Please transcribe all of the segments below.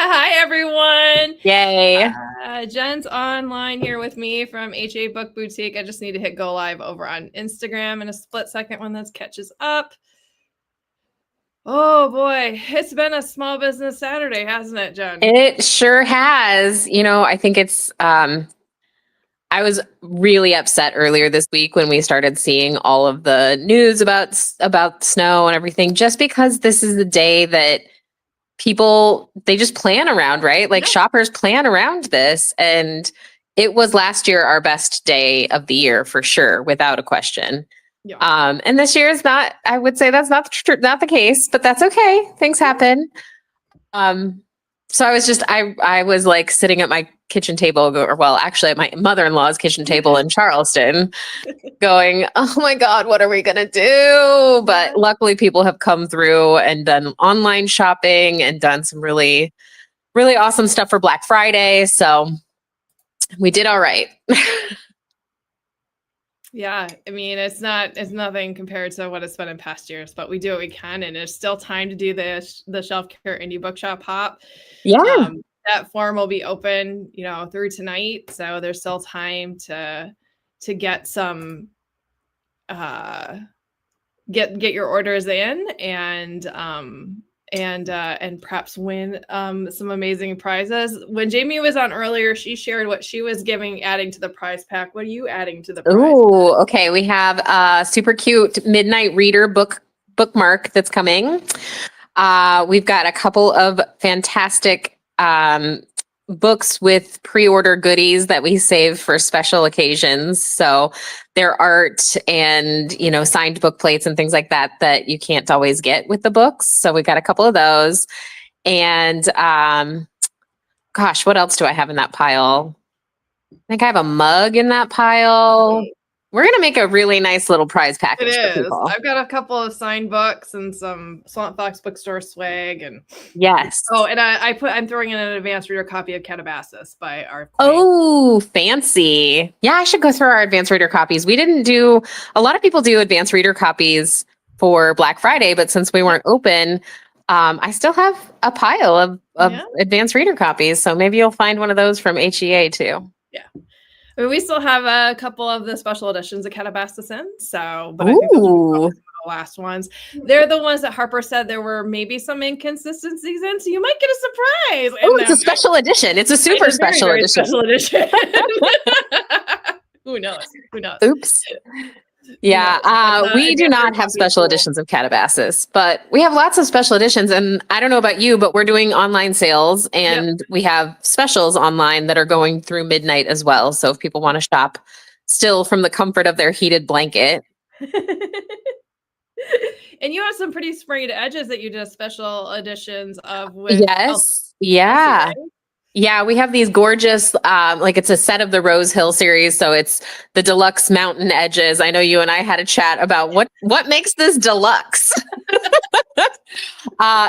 Hi, everyone. Yay. Jen's online here with me from HA Book Boutique. I just need to hit go live over on Instagram in a split second when this catches up. Oh boy, it's been a small business Saturday, hasn't it, Jen? It sure has. I think I was really upset earlier this week when we started seeing all of the news about snow and everything, just because this is the day that they just plan around, right? Like shoppers plan around this. And it was last year our best day of the year for sure, without a question. Yeah. And this year is not, I would say that's not the case, but that's okay. Things happen. So I was like sitting at my kitchen table, actually at my mother-in-law's kitchen table in Charleston, going, oh my God, what are we going to do? But luckily people have come through and done online shopping and done some really, really awesome stuff for Black Friday. So we did all right. Yeah, I mean, it's nothing compared to what it's been in past years, but we do what we can, and there's still time to do the Shelf Care Indie Bookshop Hop. Yeah. That form will be open, through tonight, so there's still time to get some get your orders in and perhaps win some amazing prizes. When Jamie was on earlier, she shared what she was adding to the prize pack. What are you adding to the prize pack? Okay. We have a super cute Midnight Reader bookmark that's coming. We've got a couple of fantastic books with pre-order goodies that we save for special occasions. So their art and, signed book plates and things like that you can't always get with the books. So we've got a couple of those. And gosh, what else do I have in that pile? I think I have a mug in that pile. We're going to make a really nice little prize package for people. I've got a couple of signed books and some Swamp Fox bookstore swag. And yes. Oh, and I'm throwing in an advanced reader copy of Calabasas by our queen. Oh, fancy. Yeah, I should go through our advanced reader copies. A lot of people do advanced reader copies for Black Friday, but since we weren't open, I still have a pile of advanced reader copies. So maybe you'll find one of those from HEA too. Yeah. I mean, we still have a couple of the special editions of Calabasas in, but I think those are the last ones. They're the ones that Harper said there were maybe some inconsistencies in, so you might get a surprise. Oh, it's a special edition. It's a super special edition. Special edition. Who knows? Oops. Yeah, we do not have special editions of Calabasas, but we have lots of special editions. And I don't know about you, but we're doing online sales and we have specials online that are going through midnight as well. So if people want to shop still from the comfort of their heated blanket. And you have some pretty sprayed edges that you did special editions of. Yes. Yeah. Yeah, we have these gorgeous, it's a set of the Rose Hill series. So it's the deluxe mountain edges. I know you and I had a chat about what makes this deluxe.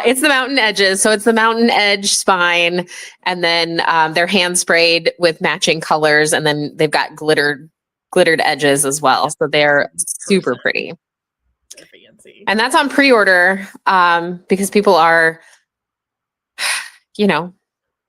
It's the mountain edges. So it's the mountain edge spine. And then they're hand sprayed with matching colors. And then they've got glittered edges as well. So they're super pretty. And that's on pre-order because people are,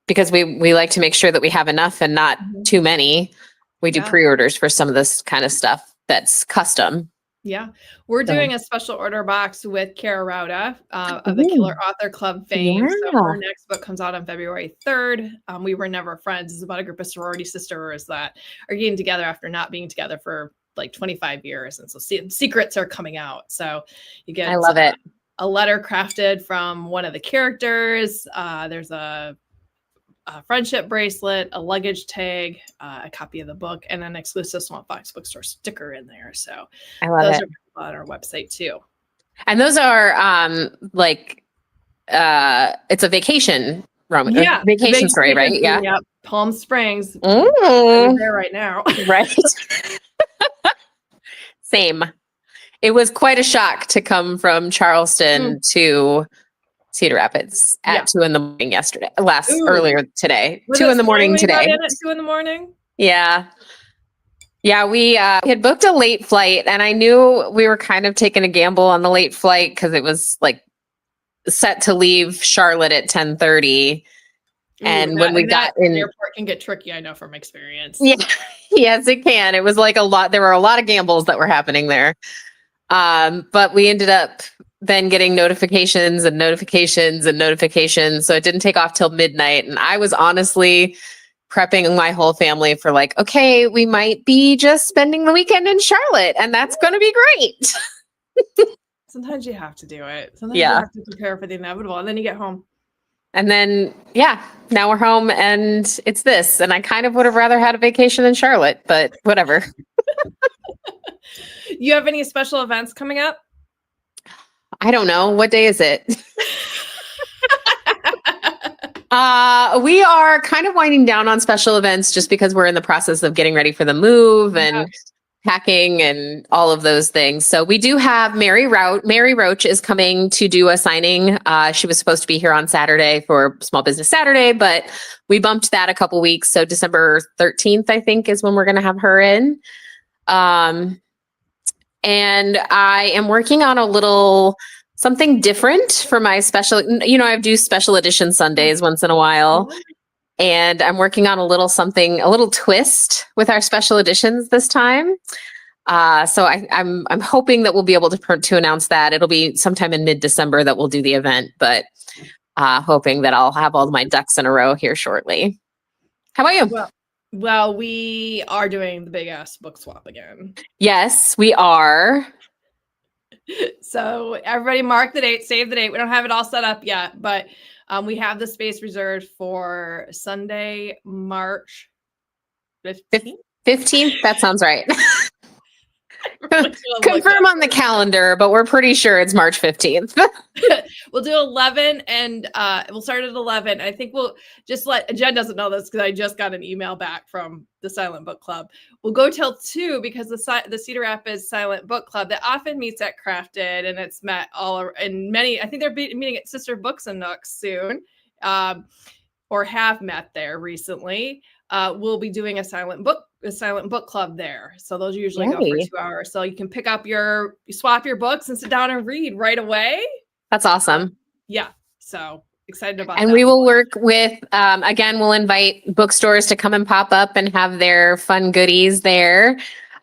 because we like to make sure that we have enough and not too many. We do pre-orders for some of this kind of stuff that's custom. Yeah. We're doing a special order box with Kara Rauda of the Killer Author Club fame. Yeah. So her next book comes out on February 3rd. We Were Never Friends. It's about a group of sorority sisters that are getting together after not being together for like 25 years. And so secrets are coming out. So you get I love it. A letter crafted from one of the characters. There's a friendship bracelet, a luggage tag, a copy of the book, and an exclusive Swamp Fox bookstore sticker in there. So I love those it. are on our website too. And those are it's a vacation vacation story, right? Yeah. Yep. Palm Springs. I'm there right now. Right. Same. It was quite a shock to come from Charleston to Cedar Rapids at 2 a.m. yesterday. Earlier today. 2 a.m. today. At 2 a.m? Yeah. Yeah, we had booked a late flight, and I knew we were kind of taking a gamble on the late flight because it was like set to leave Charlotte at 10:30. And when we got in the airport can get tricky, I know from experience. Yeah, yes, it can. It was like a lot. There were a lot of gambles that were happening there. But we ended up then getting notifications and notifications and notifications. So it didn't take off till midnight. And I was honestly prepping my whole family for like, okay, we might be just spending the weekend in Charlotte, and that's going to be great. Sometimes you have to do it. Sometimes you have to prepare for the inevitable, and then you get home. And then, now we're home and it's this. And I kind of would have rather had a vacation in Charlotte, but whatever. You have any special events coming up? I don't know. What day is it? We are kind of winding down on special events just because we're in the process of getting ready for the move and packing and all of those things. So we do have Mary Roach is coming to do a signing. She was supposed to be here on Saturday for Small Business Saturday, but we bumped that a couple weeks. So December 13th, I think, is when we're going to have her in. And I am working on a little something different for my special, I do special edition Sundays once in a while. And I'm working on a little twist with our special editions this time. So I'm hoping that we'll be able to announce that. It'll be sometime in mid-December that we'll do the event, but hoping that I'll have all my ducks in a row here shortly. How about you? Well, we are doing the big ass book swap again. Yes, we are. So everybody mark the date, save the date. We don't have it all set up yet, but we have the space reserved for Sunday, March 15th. 15th? That sounds right. Confirm on the calendar, but we're pretty sure it's March 15th. We'll do 11 and we'll start at 11. I think we'll just Jen doesn't know this because I just got an email back from the Silent Book Club. We'll go till 2 because the Cedar Rapids Silent Book Club that often meets at Crafted, and it's met I think they're meeting at Sister Books and Nooks soon, or have met there recently. We'll be doing a silent book club there. So those usually go for 2 hours. So you can you swap your books and sit down and read right away. That's awesome. Yeah. So excited about that. And we will work with, again, we'll invite bookstores to come and pop up and have their fun goodies there.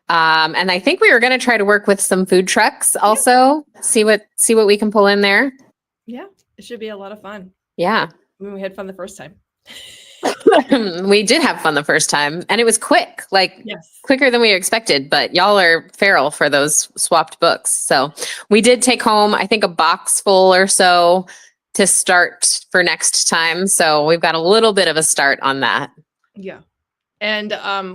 And I think we were going to try to work with some food trucks also, see what we can pull in there. Yeah. It should be a lot of fun. Yeah. I mean, we had fun the first time. We did have fun the first time, and it was quick, quicker than we expected, but y'all are feral for those swapped books. So we did take home, I think, a box full or so to start for next time. So we've got a little bit of a start on that. Yeah. And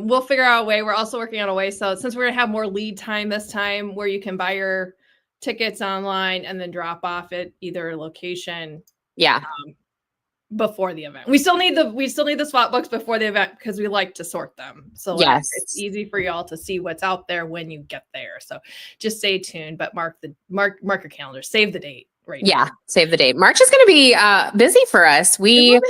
we'll figure out a way. We're also working on a way. So since we're going to have more lead time this time, where you can buy your tickets online and then drop off at either location. Yeah. Before the event. We still need the swap books before the event because we like to sort them. So it's easy for y'all to see what's out there when you get there. So just stay tuned, but mark your calendar, save the date now. Save the date. March is going to be busy for us. We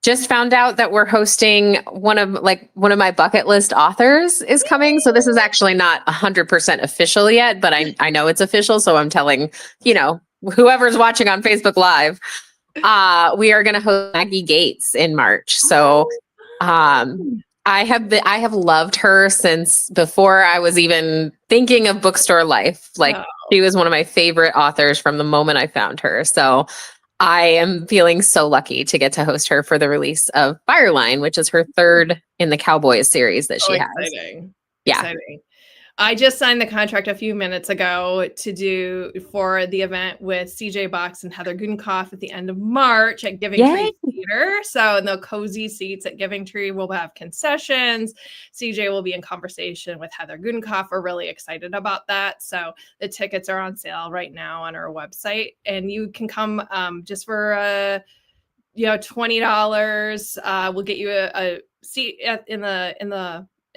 just found out that we're hosting one of my bucket list authors is coming. So this is actually not 100% official yet, but I know it's official. So I'm telling, whoever's watching on Facebook Live, we are going to host Maggie Gates in March. So I have loved her since before I was even thinking of bookstore life. She was one of my favorite authors from the moment I found her. So I am feeling so lucky to get to host her for the release of Fireline, which is her third in the Cowboys series that she has. Exciting. Yeah. Exciting. I just signed the contract a few minutes ago for the event with CJ Box and Heather Gudenkauf at the end of March at Giving Tree Theater. So in the cozy seats at Giving Tree, we'll have concessions. CJ will be in conversation with Heather Gudenkauf. We're really excited about that. So the tickets are on sale right now on our website, and you can come just for $20. We'll get you a seat in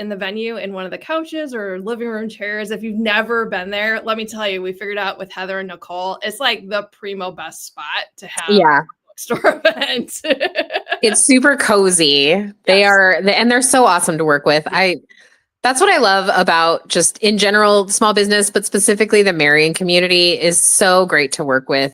the venue in one of the couches or living room chairs. If you've never been there, let me tell you, we figured out with Heather and Nicole, it's like the primo best spot to have a bookstore event. It's super cozy. They're so awesome to work with. That's what I love about just in general, small business, but specifically the Marion community is so great to work with.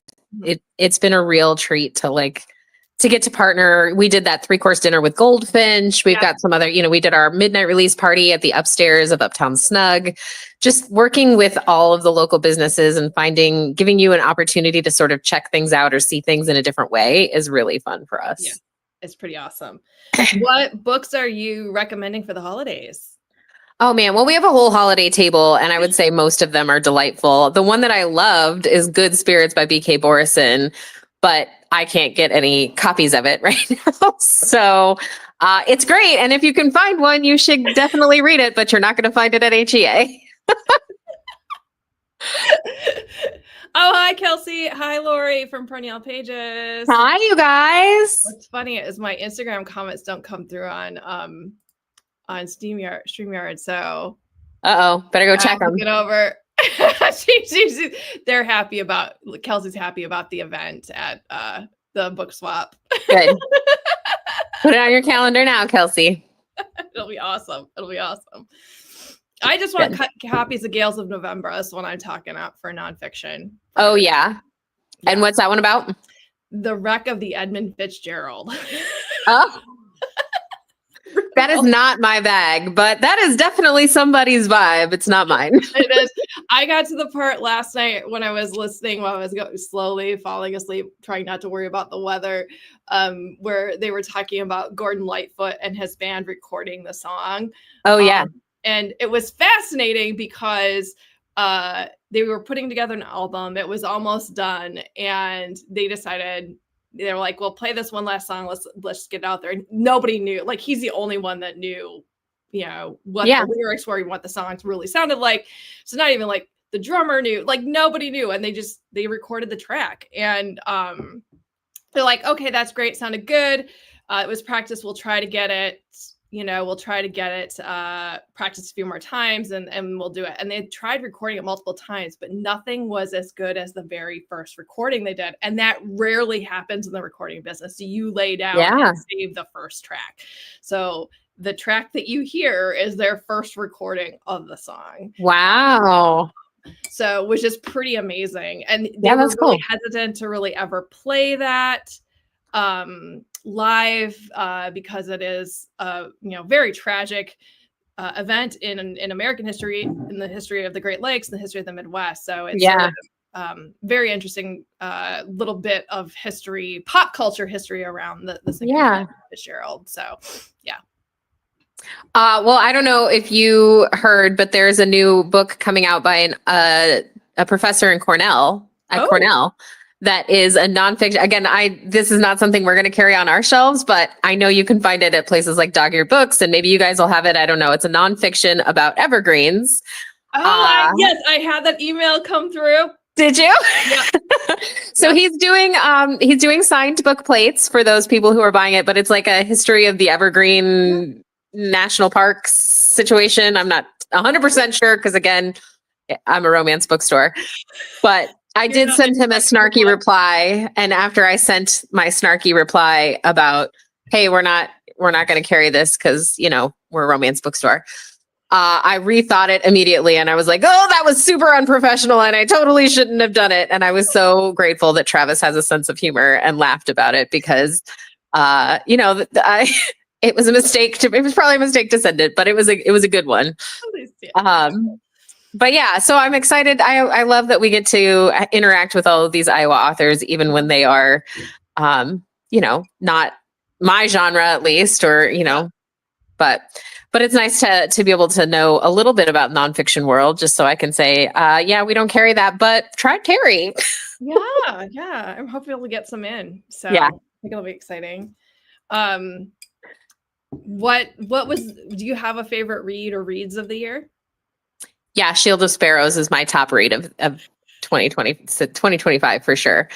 It's been a real treat to to get to partner. We did that 3-course dinner with Goldfinch. We've got some other, we did our midnight release party at the upstairs of Uptown Snug. Just working with all of the local businesses and giving you an opportunity to sort of check things out or see things in a different way is really fun for us. Yeah, it's pretty awesome. What books are you recommending for the holidays? Oh man, well, we have a whole holiday table, and I would say most of them are delightful. The one that I loved is Good Spirits by B.K. Borison, but I can't get any copies of it right now. So it's great. And if you can find one, you should definitely read it, but you're not going to find it at HEA. Oh, hi, Kelsey. Hi, Lori from Perennial Pages. Hi, you guys. What's funny is my Instagram comments don't come through on StreamYard. So better go check them. Get over. They're happy about, Kelsey's happy about the event at the book swap. Good. Put it on your calendar now, Kelsey. It'll be awesome. I just want copies of Gales of November. That's what I'm talking about for nonfiction. Oh, yeah. And what's that one about? The Wreck of the Edmund Fitzgerald. Oh. That is not my bag, but that is definitely somebody's vibe. It's not mine. It is. I got to the part last night when I was listening while I was slowly falling asleep, trying not to worry about the weather, where they were talking about Gordon Lightfoot and his band recording the song. Oh, yeah. And it was fascinating because they were putting together an album. It was almost done. And they decided, they were like, well, play this one last song. Let's get it out there. And nobody knew. Like, he's the only one that knew, what the lyrics were and what the songs really sounded like. So not even like the drummer knew. Like, nobody knew. And they recorded the track. And they're like, okay, that's great. Sounded good. It was practice. We'll try to get it. Practice a few more times and we'll do it. And they tried recording it multiple times, but nothing was as good as the very first recording they did. And that rarely happens in the recording business. So you lay down and save the first track. So the track that you hear is their first recording of the song. Wow. So, which is pretty amazing. And they were really hesitant to really ever play that live because it is very tragic event in American history, in the history of the Great Lakes, and the history of the Midwest. So it's sort of, very interesting little bit of history, pop culture history around the Fitzgerald. So yeah. Well, I don't know if you heard, but there's a new book coming out by a professor in Cornell that is a nonfiction. Again, this is not something we're going to carry on our shelves, but I know you can find it at places like Dog-Eared Books, and maybe you guys will have it. I don't know. It's a nonfiction about evergreens. Yes, I had that email come through. Did you? Yeah. So he's doing signed book plates for those people who are buying it, but it's like a history of the Evergreen National Parks situation. I'm not 100% sure because, again, I'm a romance bookstore, but I did send him a snarky reply. And after I sent my snarky reply about, hey, we're not going to carry this because, we're a romance bookstore. I rethought it immediately and I was like, oh, that was super unprofessional and I totally shouldn't have done it. And I was so grateful that Travis has a sense of humor and laughed about it because, it was a mistake it was probably a mistake to send it, but it was a good one. But yeah, so I'm excited. I love that we get to interact with all of these Iowa authors, even when they are, not my genre at least, or, but it's nice to be able to know a little bit about nonfiction world, just so I can say, we don't carry that, but try Terry. Yeah. I'm hoping to get some in. So I think it'll be exciting. Do you have a favorite read or reads of the year? Yeah, Shield of Sparrows is my top read of 2025 for sure.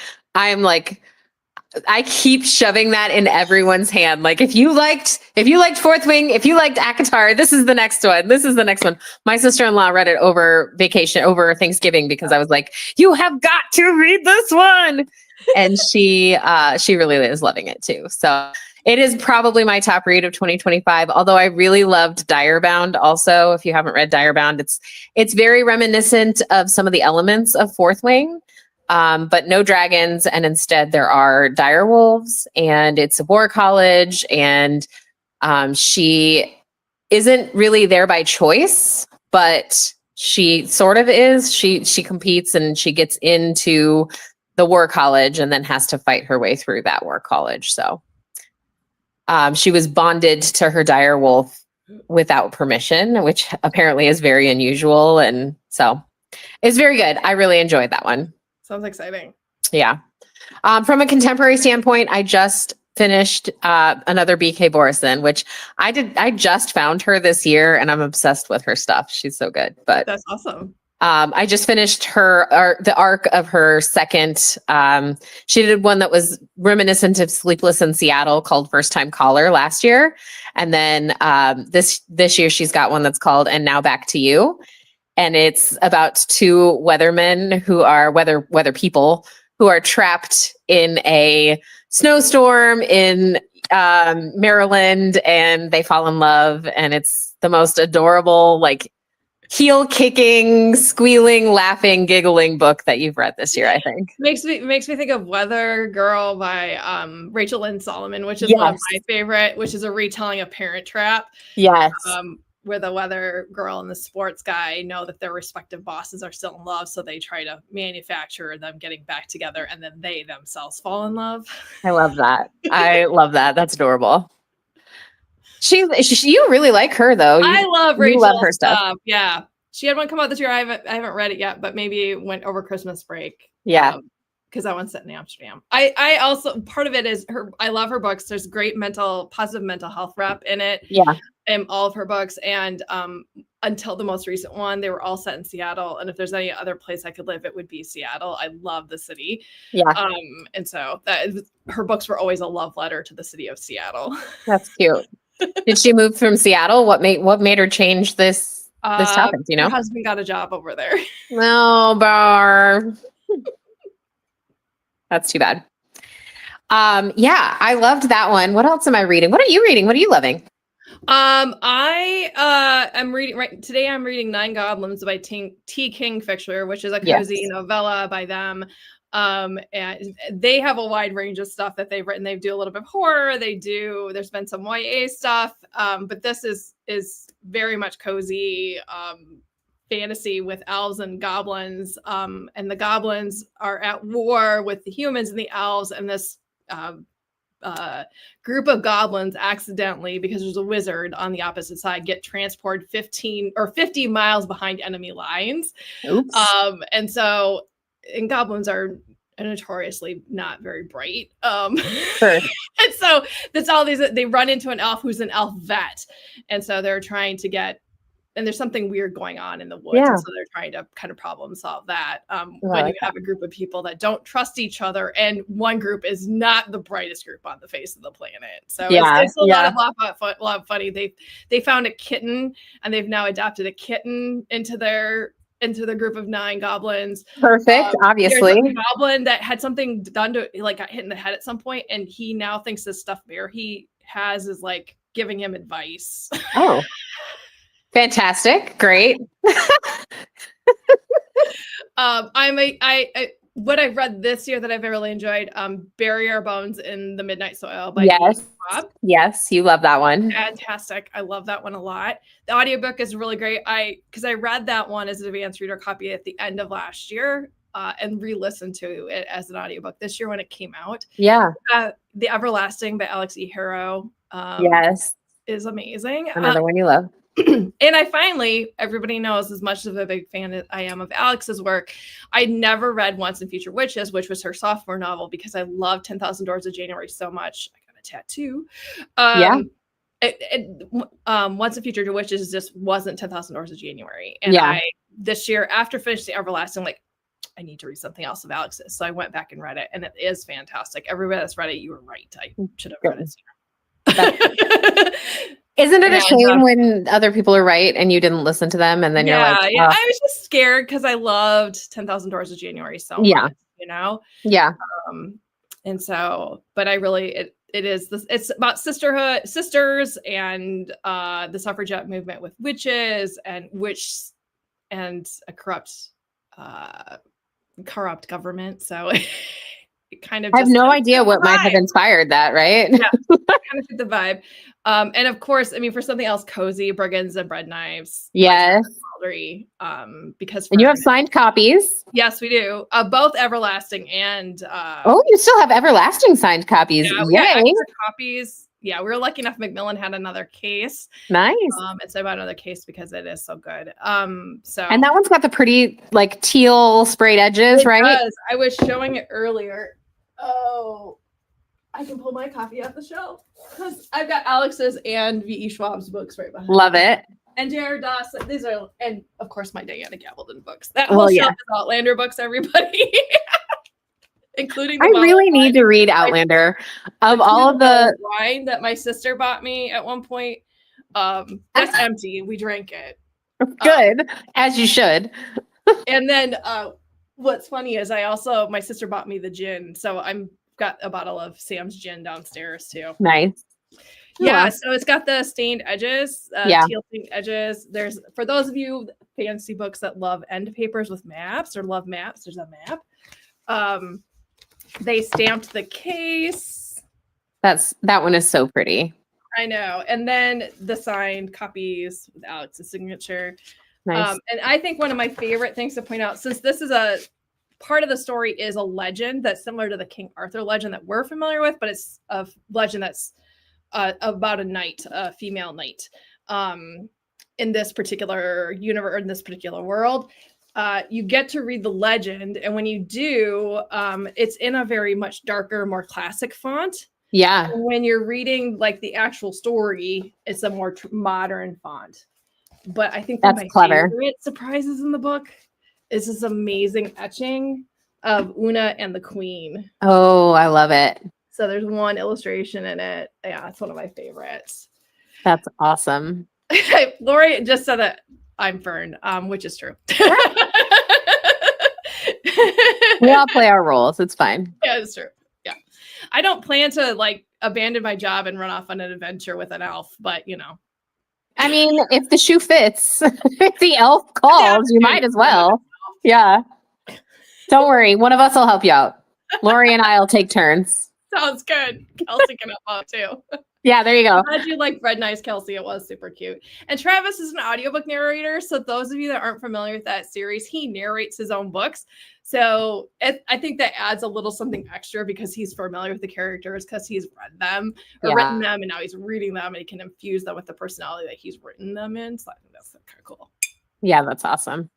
I keep shoving that in everyone's hand. Like, if you liked Fourth Wing, if you liked ACOTAR, this is the next one. This is the next one. My sister-in-law read it over Thanksgiving because I was like, you have got to read this one. And she really is loving it too. So it is probably my top read of 2025, although I really loved Direbound also. If you haven't read Direbound, it's very reminiscent of some of the elements of Fourth Wing. but no dragons. And instead there are dire wolves, and it's a war college, and she isn't really there by choice, but she sort of is. She competes and she gets into the war college and then has to fight her way through that war college. So she was bonded to her dire wolf without permission, which apparently is very unusual. And so it's very good. I really enjoyed that one. Sounds exciting. Yeah. From a contemporary standpoint, I just finished another BK Borison, which I just found her this year, and I'm obsessed with her stuff. She's so good. But that's awesome. I just finished the arc of her second. She did one that was reminiscent of Sleepless in Seattle called First Time Caller last year, and then this year she's got one that's called And Now Back to You, and it's about two weathermen who are weather people who are trapped in a snowstorm in Maryland, and they fall in love, and it's the most adorable, like heel kicking, squealing, laughing, giggling book that you've read this year, I think. Makes me think of Weather Girl by Rachel Lynn Solomon, which is one of my favorite, which is a retelling of Parent Trap. Yes. Where the weather girl and the sports guy know that their respective bosses are still in love, so they try to manufacture them getting back together, and then they themselves fall in love. I love that. I love that. That's adorable. You really like her though. I love Rachel. Love her stuff. Yeah, she had one come out this year. I haven't read it yet, but maybe it went over Christmas break. Yeah. Because that one's set in Amsterdam. I also, part of it is I love her books. There's great positive mental health rep in it. Yeah. In all of her books. And until the most recent one, they were all set in Seattle. And if there's any other place I could live, it would be Seattle. I love the city. Yeah. And so her books were always a love letter to the city of Seattle. That's cute. Did she move from Seattle? What made her change this topic? You know, her husband got a job over there. No, Barb. That's too bad. Yeah, I loved that one. What else am I reading? What are you reading? What are you loving? I am reading today. I'm reading Nine Goblins by T. Kingfisher, which is a cozy novella by them. And they have a wide range of stuff that they've written. They do a little bit of horror. There's been some YA stuff. But this is very much cozy, fantasy with elves and goblins. And the goblins are at war with the humans and the elves, and this, group of goblins accidentally, because there's a wizard on the opposite side, get transported 50 miles behind enemy lines. Oops. And goblins are notoriously not very bright. Sure. And so that's all they run into an elf who's an elf vet. And so they're trying to and there's something weird going on in the woods. Yeah. And so they're trying to kind of problem solve that. When you have a group of people that don't trust each other, and one group is not the brightest group on the face of the planet. So it's a lot of funny. They found a kitten, and they've now adopted a kitten into the group of 9 goblins. Perfect. Obviously, there's a goblin that had something done to, like, got hit in the head at some point, and he now thinks the stuffed bear he has is like giving him advice. Oh. Fantastic. Great. What I've read this year that I've really enjoyed, Bury Our Bones in the Midnight Soil by Rob. Yes, you love that one. Fantastic. I love that one a lot. The audiobook is really great. Because I read that one as an advanced reader copy at the end of last year, and re-listened to it as an audiobook this year when it came out. Yeah. The Everlasting by Alex E. Harrow. Yes. Is amazing. Another one you love. And everybody knows, as much of a big fan as I am of Alex's work, I never read Once and Future Witches, which was her sophomore novel, because I love 10,000 Doors of January so much. I got a tattoo. Once and Future Witches just wasn't 10,000 Doors of January. And this year, after finishing Everlasting, I need to read something else of Alex's. So I went back and read it, and it is fantastic. Everybody that's read it, you were right. I should have read it sooner. Isn't it a shame when other people are right and you didn't listen to them, and then you're like, I was just scared because I loved 10,000 Doors of January so much, you know? Yeah. And so, but I really, it's about sisters and the suffragette movement with witches and a corrupt corrupt government. So it kind of I have just no idea what might have inspired that, right? Yeah, kind of fit the vibe. And of course, I mean, for something else cozy, Brigands and Bread Knives. Yes. Because and you have signed copies. Yes, we do. Both Everlasting and oh, you still have Everlasting signed copies. Yeah, we got extra copies. Yeah, we were lucky enough Macmillan had another case. Nice. And so I bought another case because it is so good. So and that one's got the pretty like teal sprayed edges, right? Does. I was showing it earlier. Oh, I can pull my copy off the shelf because I've got Alex's and V.E. Schwab's books right behind. Love it. And J.R. Dawson. These are, and of course, my Diana Gabaldon books. That whole shelf is Outlander books, everybody. Including I really need to read Outlander. Of all of the wine that my sister bought me at one point, that's empty. We drank it. Good, as you should. And then what's funny is my sister bought me the gin, so I'm got a bottle of Sam's gin downstairs too. Nice. Yeah, so it's got the stained edges, teal stained edges. There's, for those of you fancy books that love end papers with maps or love maps, there's a map. They stamped the case. That one is so pretty. I know. And then the signed copies with Alex's signature. Nice. And I think one of my favorite things to point out, since this is a part of the story is a legend that's similar to the King Arthur legend that we're familiar with, but it's a legend that's about a knight, a female knight, in this particular universe, in this particular world. You get to read the legend, and when you do, it's in a very much darker, more classic font. Yeah. And when you're reading like the actual story, it's a more modern font. But I think that's clever. Favorite surprises in the book is this amazing etching of Una and the Queen. Oh, I love it. So there's one illustration in it. Yeah, it's one of my favorites. That's awesome. Lori just said that I'm Fern, which is true. We all play our roles. It's fine. Yeah, it's true. Yeah. I don't plan to like abandon my job and run off on an adventure with an elf, but you know. I mean, if the shoe fits, if the elf calls, you might as well. Yeah. Don't worry. One of us will help you out. Lori and I will take turns. Sounds good. Kelsey can help out too. Yeah, there you go. I'm glad you like Bread Knives, Kelsey. It was super cute. And Travis is an audiobook narrator. So those of you that aren't familiar with that series, he narrates his own books. So I think that adds a little something extra because he's familiar with the characters because he's read them or written them, and now he's reading them and he can infuse them with the personality that he's written them in. So I think that's kind of cool. Yeah, that's awesome.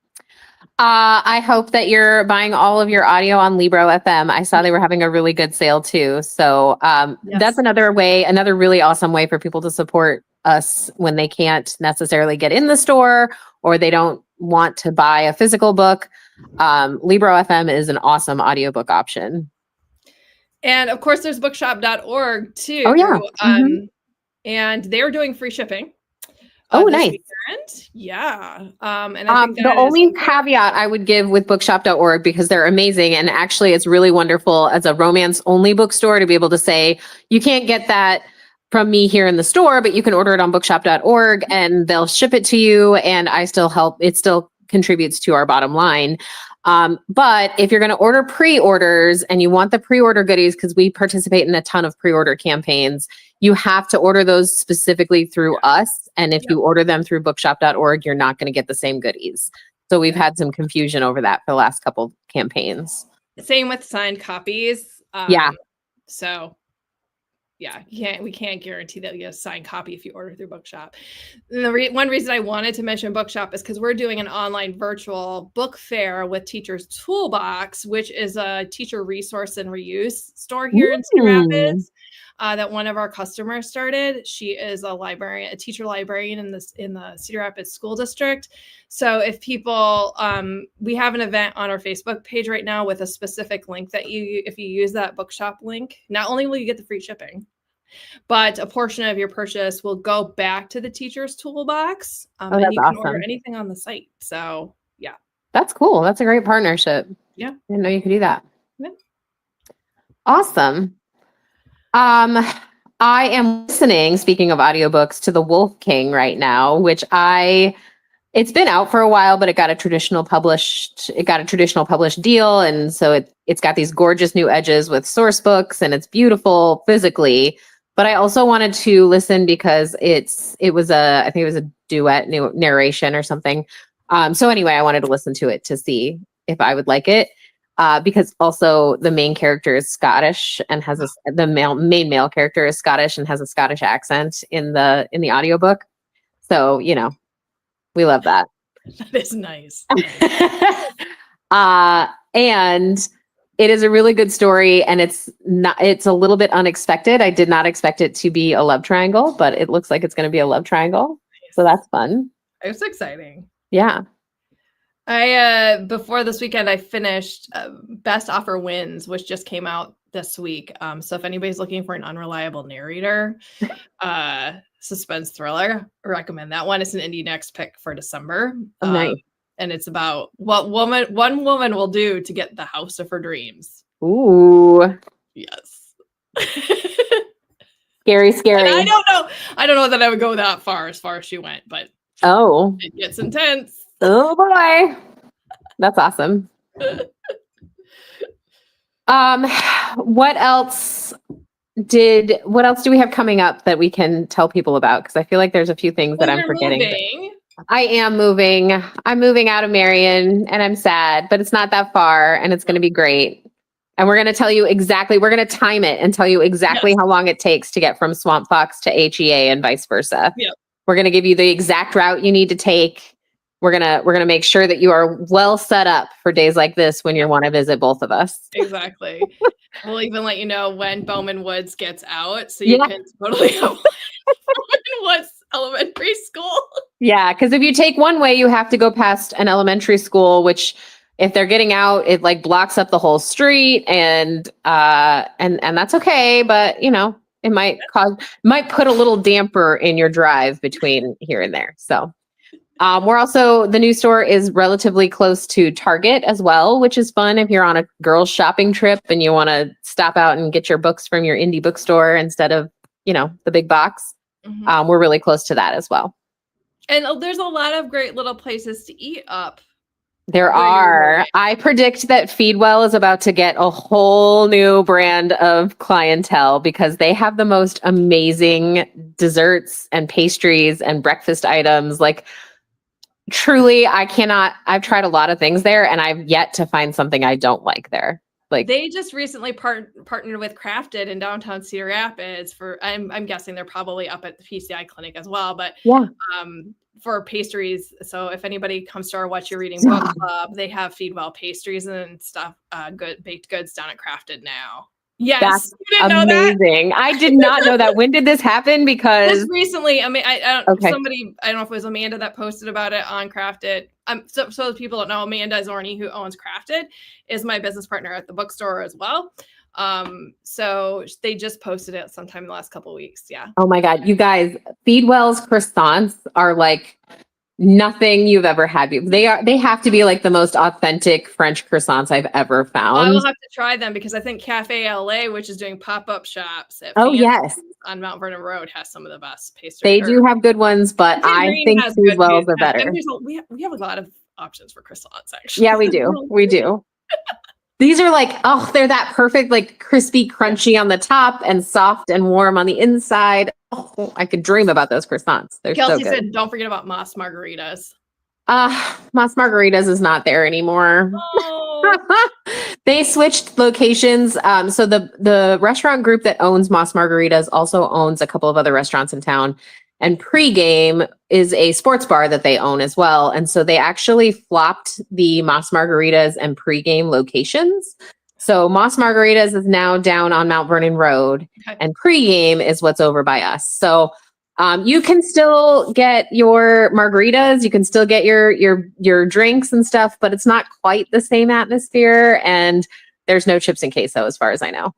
I hope that you're buying all of your audio on Libro FM. I saw they were having a really good sale too. So that's another really awesome way for people to support us when they can't necessarily get in the store or they don't want to buy a physical book. Libro FM is an awesome audiobook option. And of course, there's bookshop.org too. Oh, yeah. And they're doing free shipping. Oh, nice. Weekend. Yeah. And I think the only caveat I would give with bookshop.org, because they're amazing, and actually it's really wonderful as a romance only bookstore to be able to say, you can't get that from me here in the store, but you can order it on bookshop.org and they'll ship it to you. And I still help. It still contributes to our bottom line. But if you're going to order pre-orders and you want the pre-order goodies, because we participate in a ton of pre-order campaigns, you have to order those specifically through us. And if you order them through bookshop.org, you're not going to get the same goodies. So we've had some confusion over that for the last couple campaigns. Same with signed copies. So we can't guarantee that you get a signed copy if you order through Bookshop. And the one reason I wanted to mention Bookshop is because we're doing an online virtual book fair with Teacher's Toolbox, which is a teacher resource and reuse store here in Cedar Rapids that one of our customers started. She is a teacher librarian in the Cedar Rapids School District. So if people, we have an event on our Facebook page right now with a specific link that if you use that Bookshop link, not only will you get the free shipping, but a portion of your purchase will go back to the Teacher's Toolbox. And you can order anything on the site. So yeah. That's cool. That's a great partnership. Yeah. I didn't know you could do that. Yeah. Awesome. I am listening, speaking of audiobooks, to The Wolf King right now, which I It's been out for a while, but it got a traditional published deal. And so it's got these gorgeous new edges with source books, and it's beautiful physically. But I also wanted to listen because I think it was a duet narration or something. So anyway, I wanted to listen to it to see if I would like it. Because also the main character is Scottish and has the main male character is Scottish and has a Scottish accent in the audiobook. So, we love that. That is nice. And it is a really good story, and it's a little bit unexpected. I did not expect it to be a love triangle, but it looks like it's going to be a love triangle. So that's fun. It's exciting. Yeah. Before this weekend, I finished Best Offer Wins, which just came out this week. So if anybody's looking for an unreliable narrator, suspense thriller, I recommend that one. It's an Indie Next pick for December. Nice. And it's about what one woman will do to get the house of her dreams. Ooh. Yes. Scary. And I don't know that I would go that far as she went, but it gets intense. Oh boy. That's awesome. What else do we have coming up that we can tell people about? Because I feel like there's a few things that I'm forgetting. I am moving. I'm moving out of Marion, and I'm sad, but it's not that far, and it's going to be great. And we're going to tell you exactly, we're going to time it and tell you exactly how long it takes to get from Swamp Fox to HEA and vice versa. Yep. We're going to give you the exact route you need to take. We're going to make sure that you are well set up for days like this when you want to visit both of us. Exactly. We'll even let you know when Bowman Woods gets out, so you can totally avoid Bowman Woods Elementary School. Yeah, because if you take one way, you have to go past an elementary school, which if they're getting out, it like blocks up the whole street, and that's okay, but it might put a little damper in your drive between here and there. So the new store is relatively close to Target as well, which is fun if you're on a girls shopping trip and you want to stop out and get your books from your indie bookstore instead of, the big box. Mm-hmm. We're really close to that as well. And there's a lot of great little places to eat up. There are. I predict that Feedwell is about to get a whole new brand of clientele because they have the most amazing desserts and pastries and breakfast items. Like, truly, I've tried a lot of things there, and I've yet to find something I don't like there. Like, they just recently partnered with Crafted in downtown Cedar Rapids I'm guessing they're probably up at the PCI clinic as well, but for pastries. So if anybody comes to our What You're Reading book club, they have Feedwell pastries and stuff, good baked goods down at Crafted now. Yes, that's amazing. I did not know that. When did this happen? Because just recently. I mean, I don't know if it was Amanda that posted about it on Crafted. So people don't know, Amanda Zorni, who owns Crafted, is my business partner at the bookstore as well. So they just posted it sometime in the last couple of weeks. Yeah. Oh my God, you guys, Feedwell's croissants are like nothing you've ever had. They have to be like the most authentic French croissants I've ever found. I will have to try them because I think Cafe LA, which is doing pop-up shops at on Mount Vernon Road, has some of the best pastries. They do have good ones, but I think Feedwell's are better. We have a lot of options for croissants, actually. Yeah, we do. We do. These are like, they're that perfect, like crispy, crunchy on the top and soft and warm on the inside. Oh, I could dream about those croissants. They're Kelsey so good. Said, don't forget about Moss Margaritas. Moss Margaritas is not there anymore. Oh. They switched locations. So the restaurant group that owns Moss Margaritas also owns a couple of other restaurants in town. And Pregame is a sports bar that they own as well. And so they actually flopped the Moss Margaritas and Pregame locations. So Moss Margaritas is now down on Mount Vernon Road, and Pregame is what's over by us. So you can still get your margaritas, you can still get your drinks and stuff, but it's not quite the same atmosphere. And there's no chips and queso as far as I know.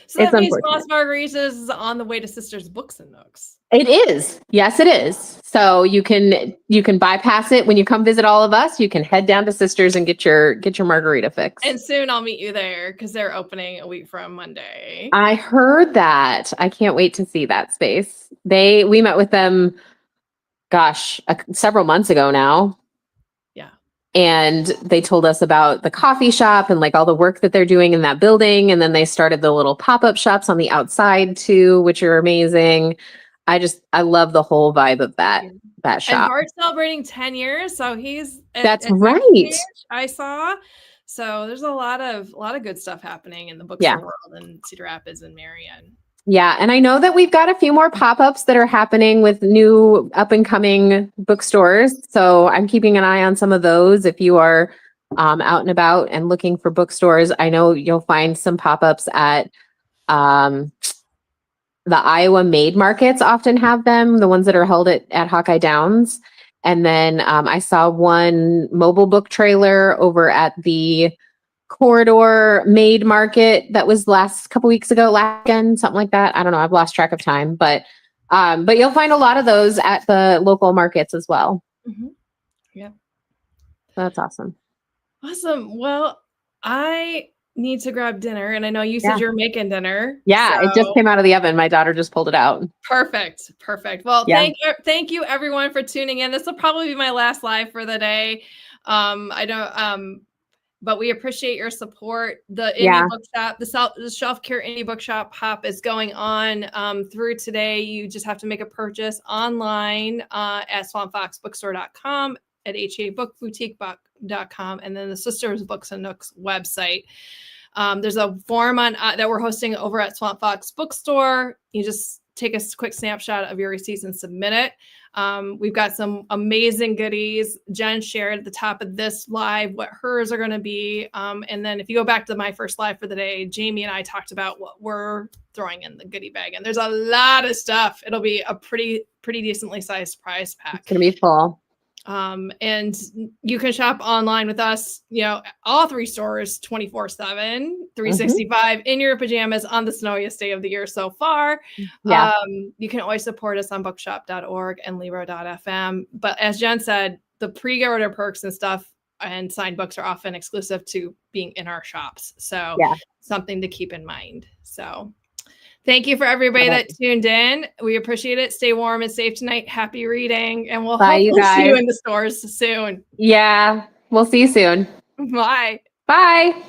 So that means Moss Margaritas is on the way to Sisters Books and Nooks. It is. Yes, it is. So you can bypass it when you come visit all of us. You can head down to Sisters and get your margarita fix. And soon I'll meet you there because they're opening a week from Monday. I heard that. I can't wait to see that space. We met with them several months ago now. Yeah. And they told us about the coffee shop and like all the work that they're doing in that building. And then they started the little pop-up shops on the outside too, which are amazing. I love the whole vibe of that And shop. Bart's celebrating 10 years, so he's That's at right. age, I saw. So there's a lot of good stuff happening in the bookstore world in Cedar Rapids and Marion. Yeah, and I know that we've got a few more pop-ups that are happening with new up-and-coming bookstores. So I'm keeping an eye on some of those. If you are out and about and looking for bookstores, I know you'll find some pop-ups at the Iowa Made Markets often have them, the ones that are held at Hawkeye Downs. And then I saw one mobile book trailer over at the Corridor Made Market that was last couple weeks ago, last weekend, something like that. I don't know. I've lost track of time, but you'll find a lot of those at the local markets as well. Mm-hmm. Yeah. That's awesome. Awesome. Well, I need to grab dinner, and I know you said you're making dinner. Yeah, it just came out of the oven. My daughter just pulled it out. Perfect. Well, thank you everyone for tuning in. This will probably be my last live for the day. But we appreciate your support. The indie bookshop, the Shelf Care Indie Bookshop Hop is going on through today. You just have to make a purchase online at swampfoxbookstore.com, at habookboutique.com, and then the Sisters Books and Nooks website. There's a form on that we're hosting over at Swamp Fox Bookstore. You just take a quick snapshot of your receipts and submit it. We've got some amazing goodies. Jen shared at the top of this live what hers are going to be. And then if you go back to my first live for the day, Jamie and I talked about what we're throwing in the goodie bag. And there's a lot of stuff. It'll be a pretty decently sized prize pack. It's going to be full. And you can shop online with us, all three stores 24/7, 365 in your pajamas on the snowiest day of the year so far. Yeah. You can always support us on bookshop.org and libro.fm. But as Jen said, the pre-order perks and stuff and signed books are often exclusive to being in our shops. So something to keep in mind. So thank you for everybody that tuned in. We appreciate it. Stay warm and safe tonight. Happy reading. And we'll hopefully see you in the stores soon. Yeah. We'll see you soon. Bye. Bye.